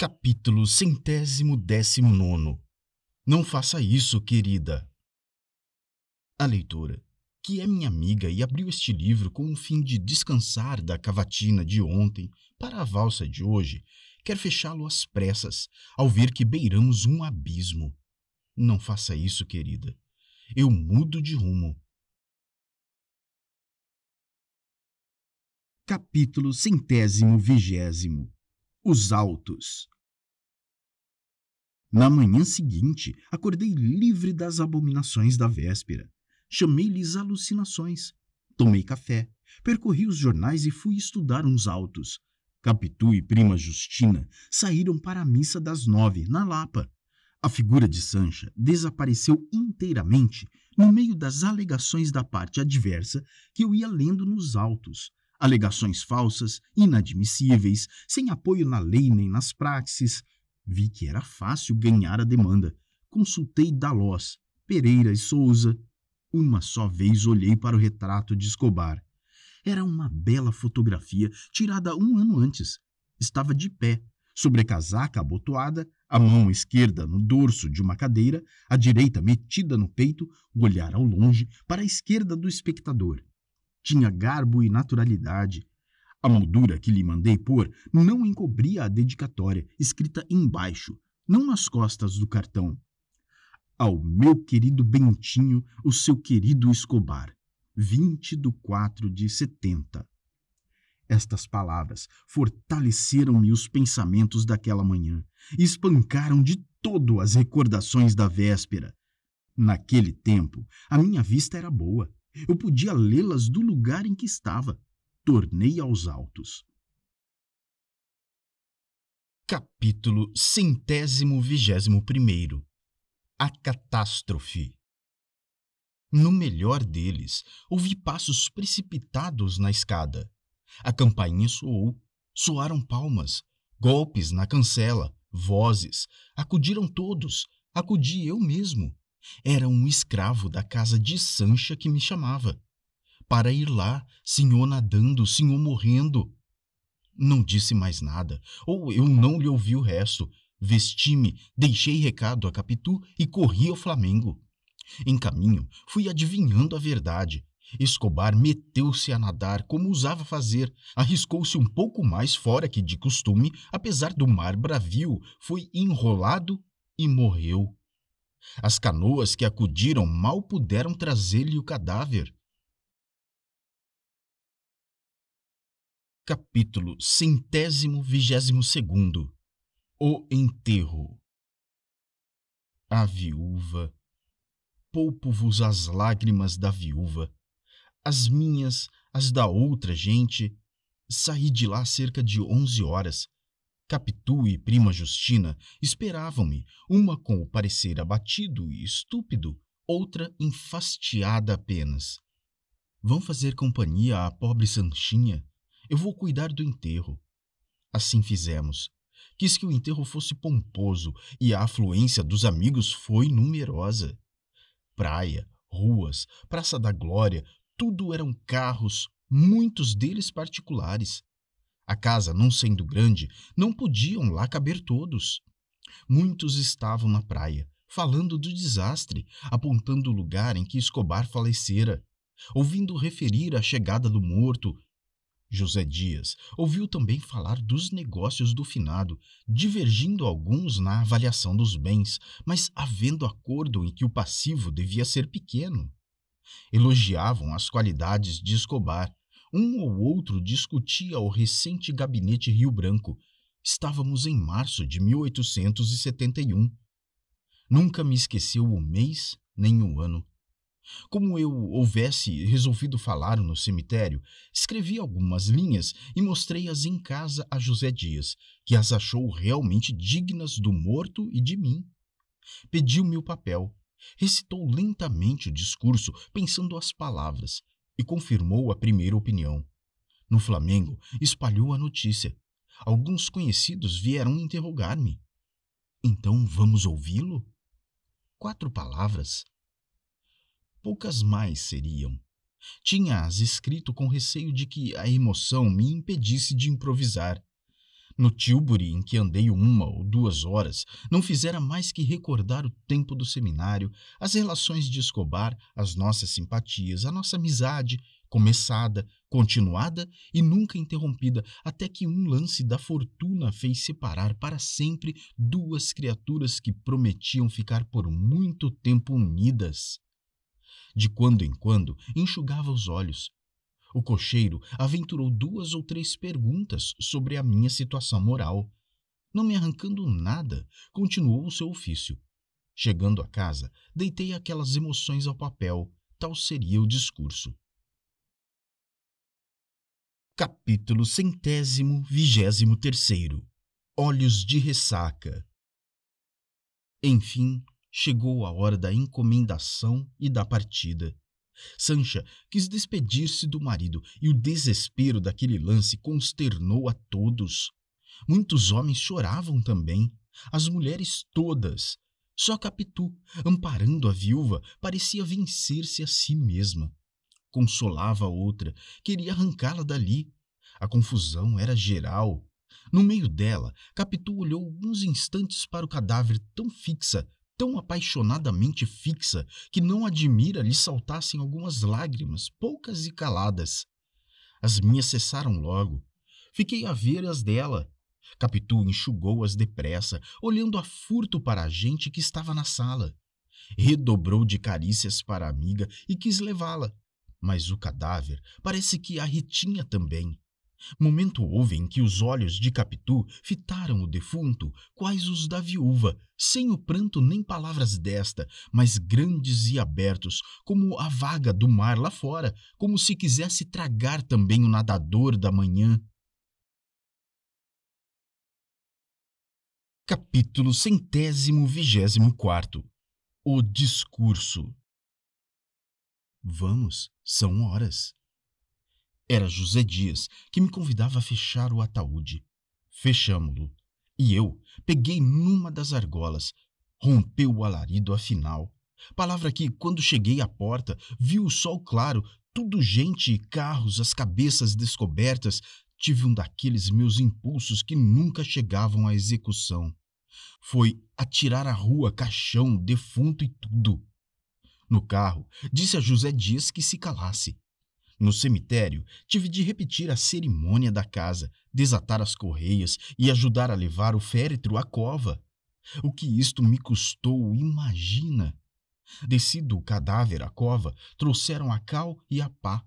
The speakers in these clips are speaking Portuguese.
Capítulo 119. Não faça isso, querida. A leitora, que é minha amiga e abriu este livro com o fim de descansar da cavatina de ontem para a valsa de hoje, quer fechá-lo às pressas, ao ver que beiramos um abismo. Não faça isso, querida. Eu mudo de rumo. Capítulo 120. Os Altos. Na manhã seguinte, acordei livre das abominações da véspera. Chamei-lhes alucinações. Tomei café, percorri os jornais e fui estudar uns autos. Capitu e prima Justina saíram para a missa das 9, na Lapa. A figura de Sancha desapareceu inteiramente no meio das alegações da parte adversa que eu ia lendo nos autos. Alegações falsas, inadmissíveis, sem apoio na lei nem nas praxes. Vi que era fácil ganhar a demanda. Consultei Dalós, Pereira e Souza. Uma só vez olhei para o retrato de Escobar. Era uma bela fotografia tirada 1 ano antes. Estava de pé, sobre a casaca abotoada, a mão esquerda no dorso de uma cadeira, a direita metida no peito, o olhar ao longe, para a esquerda do espectador. Tinha garbo e naturalidade. A moldura que lhe mandei pôr não encobria a dedicatória, escrita embaixo, não nas costas do cartão. Ao meu querido Bentinho, o seu querido Escobar, 20/4/70. Estas palavras fortaleceram-me os pensamentos daquela manhã e espancaram de todo as recordações da véspera. Naquele tempo, a minha vista era boa. Eu podia lê-las do lugar em que estava. Tornei aos autos. Capítulo 121. A catástrofe. No melhor deles, ouvi passos precipitados na escada. A campainha soou, soaram palmas, golpes na cancela, vozes. Acudiram todos, acudi eu mesmo. Era um escravo da casa de Sancha que me chamava. Para ir lá, senhor nadando, senhor morrendo. Não disse mais nada, ou eu não lhe ouvi o resto. Vesti-me, deixei recado a Capitu e corri ao Flamengo. Em caminho, fui adivinhando a verdade. Escobar meteu-se a nadar como usava fazer, arriscou-se um pouco mais fora que de costume, apesar do mar bravio, foi enrolado e morreu. As canoas que acudiram mal puderam trazer-lhe o cadáver. Capítulo 122. O enterro. A viúva. Poupo-vos as lágrimas da viúva. As minhas, as da outra gente. Saí de lá cerca de 11 horas. Capitu e prima Justina esperavam-me, uma com o parecer abatido e estúpido, outra enfastiada apenas. Vão fazer companhia à pobre Sanchinha? Eu vou cuidar do enterro. Assim fizemos. Quis que o enterro fosse pomposo e a afluência dos amigos foi numerosa. Praia, ruas, Praça da Glória, tudo eram carros, muitos deles particulares. A casa, não sendo grande, não podiam lá caber todos. Muitos estavam na praia, falando do desastre, apontando o lugar em que Escobar falecera, ouvindo referir a chegada do morto. José Dias ouviu também falar dos negócios do finado, divergindo alguns na avaliação dos bens, mas havendo acordo em que o passivo devia ser pequeno. Elogiavam as qualidades de Escobar. Um ou outro discutia o recente gabinete Rio Branco. Estávamos em março de 1871. Nunca me esqueceu o mês nem o ano. Como eu houvesse resolvido falar no cemitério, escrevi algumas linhas e mostrei-as em casa a José Dias, que as achou realmente dignas do morto e de mim. Pediu-me o papel, recitou lentamente o discurso, pensando as palavras, e confirmou a primeira opinião. No Flamengo, espalhou a notícia. Alguns conhecidos vieram interrogar-me. Então vamos ouvi-lo? 4 palavras. Poucas mais seriam. Tinha-as escrito com receio de que a emoção me impedisse de improvisar. No Tilbury, em que andei 1 ou 2 horas, não fizera mais que recordar o tempo do seminário, as relações de Escobar, as nossas simpatias, a nossa amizade, começada, continuada e nunca interrompida, até que um lance da fortuna fez separar para sempre duas criaturas que prometiam ficar por muito tempo unidas. De quando em quando, enxugava os olhos. O cocheiro aventurou 2 ou 3 perguntas sobre a minha situação moral. Não me arrancando nada, continuou o seu ofício. Chegando a casa, deitei aquelas emoções ao papel. Tal seria o discurso. Capítulo 123. Olhos de ressaca. Enfim, chegou a hora da encomendação e da partida. Sancha quis despedir-se do marido e o desespero daquele lance consternou a todos. Muitos homens choravam também, as mulheres todas. Só Capitu, amparando a viúva, parecia vencer-se a si mesma. Consolava a outra, queria arrancá-la dali. A confusão era geral. No meio dela, Capitu olhou alguns instantes para o cadáver tão apaixonadamente fixa, que não admira lhe saltassem algumas lágrimas, poucas e caladas. As minhas cessaram logo. Fiquei a ver as dela. Capitu enxugou-as depressa, olhando a furto para a gente que estava na sala. Redobrou de carícias para a amiga e quis levá-la. Mas o cadáver parece que a retinha também. Momento houve em que os olhos de Capitu fitaram o defunto, quais os da viúva, sem o pranto nem palavras desta, mas grandes e abertos, como a vaga do mar lá fora, como se quisesse tragar também o nadador da manhã. Capítulo 124. O discurso. Vamos, são horas. Era José Dias que me convidava a fechar o ataúde. Fechamo-lo. E eu peguei numa das argolas. Rompeu o alarido afinal. Palavra que, quando cheguei à porta, vi o sol claro, tudo gente e carros, as cabeças descobertas. Tive um daqueles meus impulsos que nunca chegavam à execução. Foi atirar à rua caixão, defunto e tudo. No carro, disse a José Dias que se calasse. No cemitério, tive de repetir a cerimônia da casa, desatar as correias e ajudar a levar o féretro à cova. O que isto me custou, imagina. Descido o cadáver à cova, trouxeram a cal e a pá.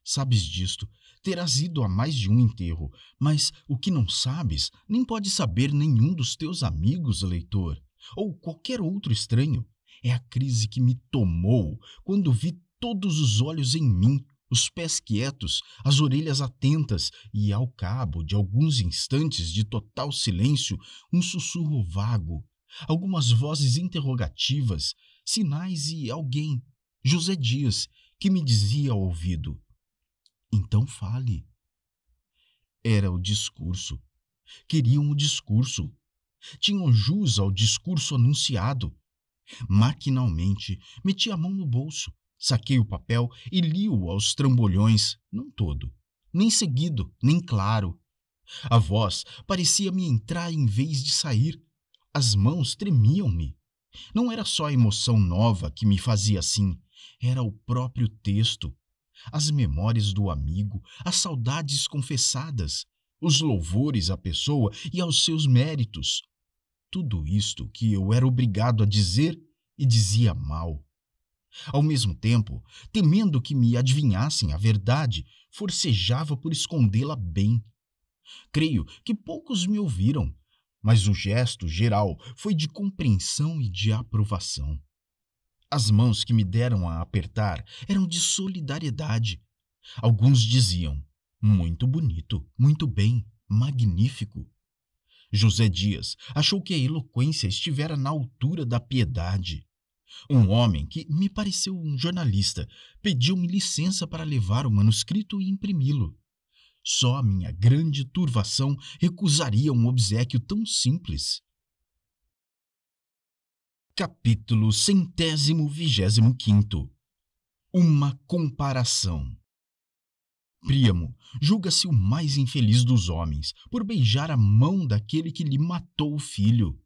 Sabes disto, terás ido a mais de um enterro, mas o que não sabes, nem pode saber nenhum dos teus amigos, leitor, ou qualquer outro estranho. É a crise que me tomou quando vi todos os olhos em mim, os pés quietos, as orelhas atentas e, ao cabo de alguns instantes de total silêncio, um sussurro vago, algumas vozes interrogativas, sinais e alguém, José Dias, que me dizia ao ouvido: então fale. Era o discurso. Queriam o discurso. Tinham jus ao discurso anunciado. Maquinalmente, meti a mão no bolso, saquei o papel e li-o aos trambolhões, não todo, nem seguido, nem claro. A voz parecia-me entrar em vez de sair. As mãos tremiam-me. Não era só a emoção nova que me fazia assim, era o próprio texto. As memórias do amigo, as saudades confessadas, os louvores à pessoa e aos seus méritos. Tudo isto que eu era obrigado a dizer e dizia mal. Ao mesmo tempo, temendo que me adivinhassem a verdade, forcejava por escondê-la bem. Creio que poucos me ouviram, mas o gesto geral foi de compreensão e de aprovação. As mãos que me deram a apertar eram de solidariedade. Alguns diziam: muito bonito, muito bem, magnífico. José Dias achou que a eloquência estivera na altura da piedade. Um homem, que me pareceu um jornalista, pediu-me licença para levar o manuscrito e imprimi-lo. Só a minha grande turvação recusaria um obséquio tão simples. Capítulo 125. Uma comparação. Príamo julga-se o mais infeliz dos homens por beijar a mão daquele que lhe matou o filho.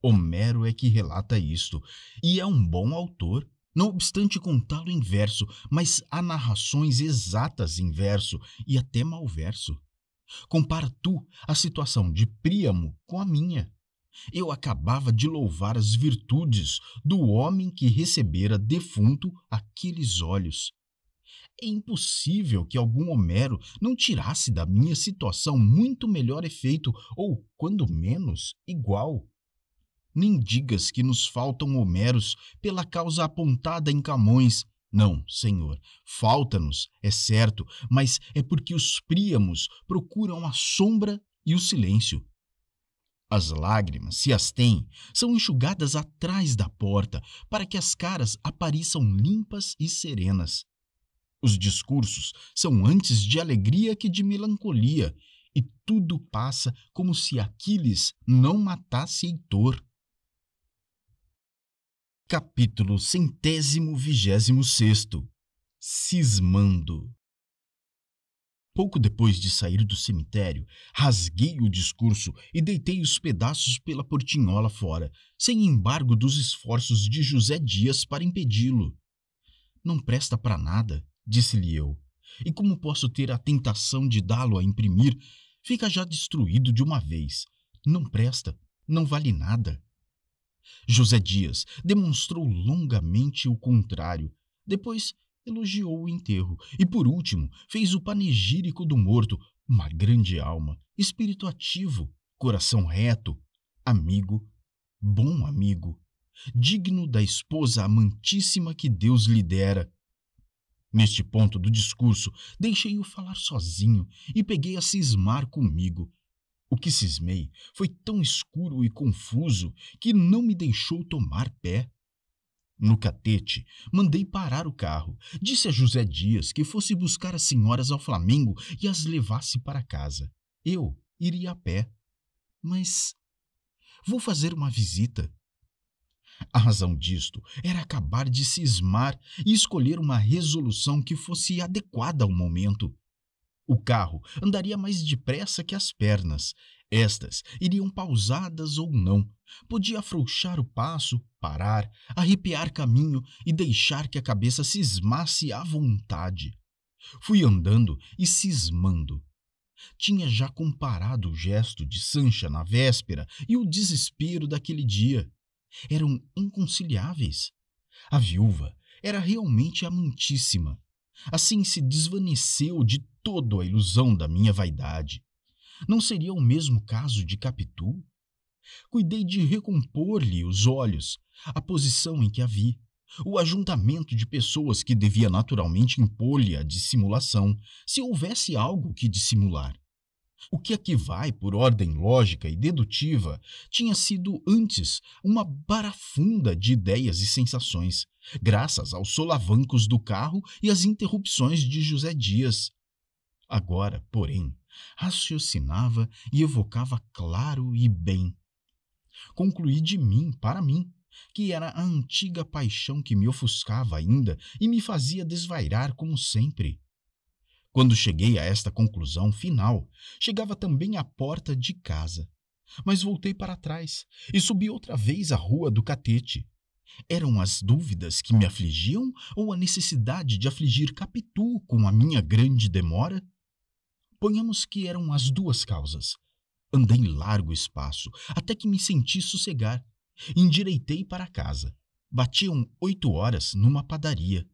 Homero é que relata isto, e é um bom autor, não obstante contá-lo em verso, mas há narrações exatas em verso e até malverso. Compara tu a situação de Príamo com a minha. Eu acabava de louvar as virtudes do homem que recebera defunto aqueles olhos. É impossível que algum Homero não tirasse da minha situação muito melhor efeito, ou, quando menos, igual. Nem digas que nos faltam Homeros pela causa apontada em Camões. Não, Senhor, falta-nos, é certo, mas é porque os Príamos procuram a sombra e o silêncio. As lágrimas, se as têm, são enxugadas atrás da porta, para que as caras apareçam limpas e serenas. Os discursos são antes de alegria que de melancolia, e tudo passa como se Aquiles não matasse Heitor. Capítulo 126. Cismando. Pouco depois de sair do cemitério, rasguei o discurso e deitei os pedaços pela portinhola fora, sem embargo dos esforços de José Dias para impedi-lo. Não presta para nada, disse-lhe eu, e como posso ter a tentação de dá-lo a imprimir, fica já destruído de uma vez. Não presta, não vale nada. José Dias demonstrou longamente o contrário. Depois elogiou o enterro e, por último, fez o panegírico do morto, uma grande alma, espírito ativo, coração reto, amigo, bom amigo, digno da esposa amantíssima que Deus lhe dera. Neste ponto do discurso, deixei-o falar sozinho e peguei a cismar comigo. O que cismei foi tão escuro e confuso que não me deixou tomar pé. No catete, mandei parar o carro. Disse a José Dias que fosse buscar as senhoras ao Flamengo e as levasse para casa. Eu iria a pé. Mas vou fazer uma visita. A razão disto era acabar de cismar e escolher uma resolução que fosse adequada ao momento. O carro andaria mais depressa que as pernas. Estas iriam pausadas ou não. Podia afrouxar o passo, parar, arrepiar caminho e deixar que a cabeça cismasse à vontade. Fui andando e cismando. Tinha já comparado o gesto de Sancha na véspera e o desespero daquele dia. Eram inconciliáveis. A viúva era realmente amantíssima. Assim se desvaneceu de todo a ilusão da minha vaidade. Não seria o mesmo caso de Capitu? Cuidei de recompor-lhe os olhos, a posição em que a vi, o ajuntamento de pessoas que devia naturalmente impor-lhe a dissimulação, se houvesse algo que dissimular. O que aqui vai por ordem lógica e dedutiva tinha sido antes uma barafunda de ideias e sensações, graças aos solavancos do carro e às interrupções de José Dias. Agora, porém, raciocinava e evocava claro e bem. Concluí de mim para mim, que era a antiga paixão que me ofuscava ainda e me fazia desvairar como sempre. Quando cheguei a esta conclusão final, chegava também à porta de casa. Mas voltei para trás e subi outra vez a rua do Catete. Eram as dúvidas que me afligiam ou a necessidade de afligir Capitu com a minha grande demora? Ponhamos que eram as duas causas. Andei largo espaço, até que me senti sossegar. Endireitei para casa. Batiam 8 horas numa padaria.